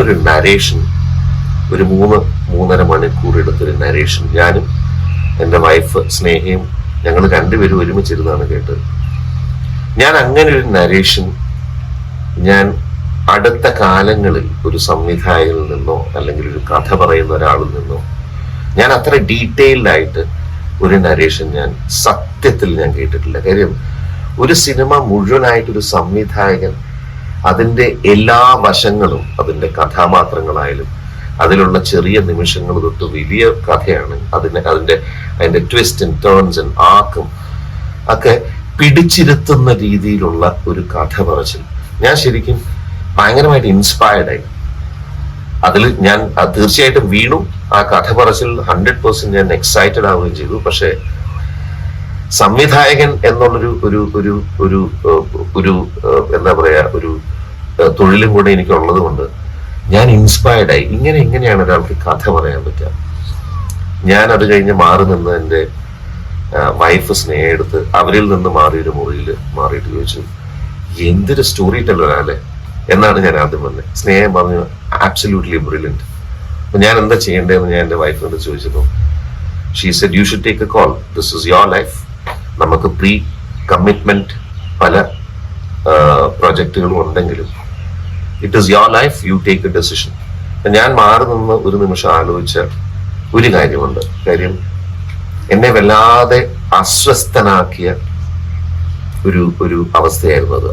ഒരു നരേഷൻ, ഒരു 3-3.5 മണിക്കൂർ എടുത്തൊരു നരേഷൻ. ഞാനും എൻ്റെ വൈഫ് സ്നേഹയും ഞങ്ങൾ രണ്ടുപേരും ഒരുമിച്ചിരുന്നാണ് കേട്ടത്. ഞാൻ അങ്ങനെ ഒരു നരേഷൻ ഞാൻ അടുത്ത കാലങ്ങളിൽ ഒരു സംവിധായകനിൽ നിന്നോ അല്ലെങ്കിൽ ഒരു കഥ പറയുന്ന ഒരാളിൽ നിന്നോ ഞാൻ അത്ര ഡീറ്റെയിൽഡ് ആയിട്ട് ഒരു നരേഷൻ ഞാൻ സത്യത്തിൽ ഞാൻ കേട്ടിട്ടില്ല. കാര്യം ഒരു സിനിമ മുഴുവനായിട്ടൊരു സംവിധായകൻ അതിൻ്റെ എല്ലാ വശങ്ങളും, അതിൻ്റെ കഥാപാത്രങ്ങളായാലും അതിലുള്ള ചെറിയ നിമിഷങ്ങൾ തൊട്ട് വലിയ കഥയാണ് അതിൻ്റെ ട്വിസ്റ്റ് ആൻഡ് ടേൺസ് ആൻഡ് ആർക്കും ഒക്കെ പിടിച്ചിരുത്തുന്ന രീതിയിലുള്ള ഒരു കഥ പറച്ചിൽ ഞാൻ ശരിക്കും ഭയങ്കരമായിട്ട് ഇൻസ്പയർഡായി. അതിൽ ഞാൻ തീർച്ചയായിട്ടും വീണു. ആ കഥ പറച്ചിൽ 100% ഞാൻ എക്സൈറ്റഡ് ആവുകയും ചെയ്തു. പക്ഷെ സംവിധായകൻ എന്നുള്ളൊരു ഒരു ഒരു ഒരു ഒരു എന്താ പറയാ ഒരു തൊഴിലും കൂടെ എനിക്ക് ഉള്ളത് കൊണ്ട് ഞാൻ ഇൻസ്പയർഡായി. ഇങ്ങനെയാണ് ഒരാൾക്ക് കഥ പറയാൻ പറ്റുക. ഞാൻ അത് കഴിഞ്ഞ് മാറി നിന്ന് എൻ്റെ വൈഫ് സ്നേഹം എടുത്ത് അവരിൽ നിന്ന് മാറിയൊരു മുറിയിൽ മാറിയിട്ട് ചോദിച്ചു, എന്തൊരു സ്റ്റോറി ടെല്ലറാല്ലേ എന്നാണ് ഞാൻ ആദ്യം പറഞ്ഞത്. സ്നേഹം പറഞ്ഞു ആബ്സല്യൂട്ട്ലി ബ്രില്യൻറ്റ്. അപ്പൊ ഞാൻ എന്താ ചെയ്യേണ്ടതെന്ന് ഞാൻ എൻ്റെ വൈഫിനോട് ചോദിച്ചപ്പോൾ she said you should take A call, this is your life. നമുക്ക് പ്രീ കമ്മിറ്റ്മെന്റ് പല പ്രൊജക്റ്റുകളും ഉണ്ടെങ്കിലും it is your life, you take A decision. ഞാൻ മാറി നിന്ന് ഒരു നിമിഷം ആലോചിച്ച ഒരു കാര്യമുണ്ട്. കാര്യം എന്നെ വല്ലാതെ അസ്വസ്ഥനാക്കിയ ഒരു അവസ്ഥയായിരുന്നു അത്.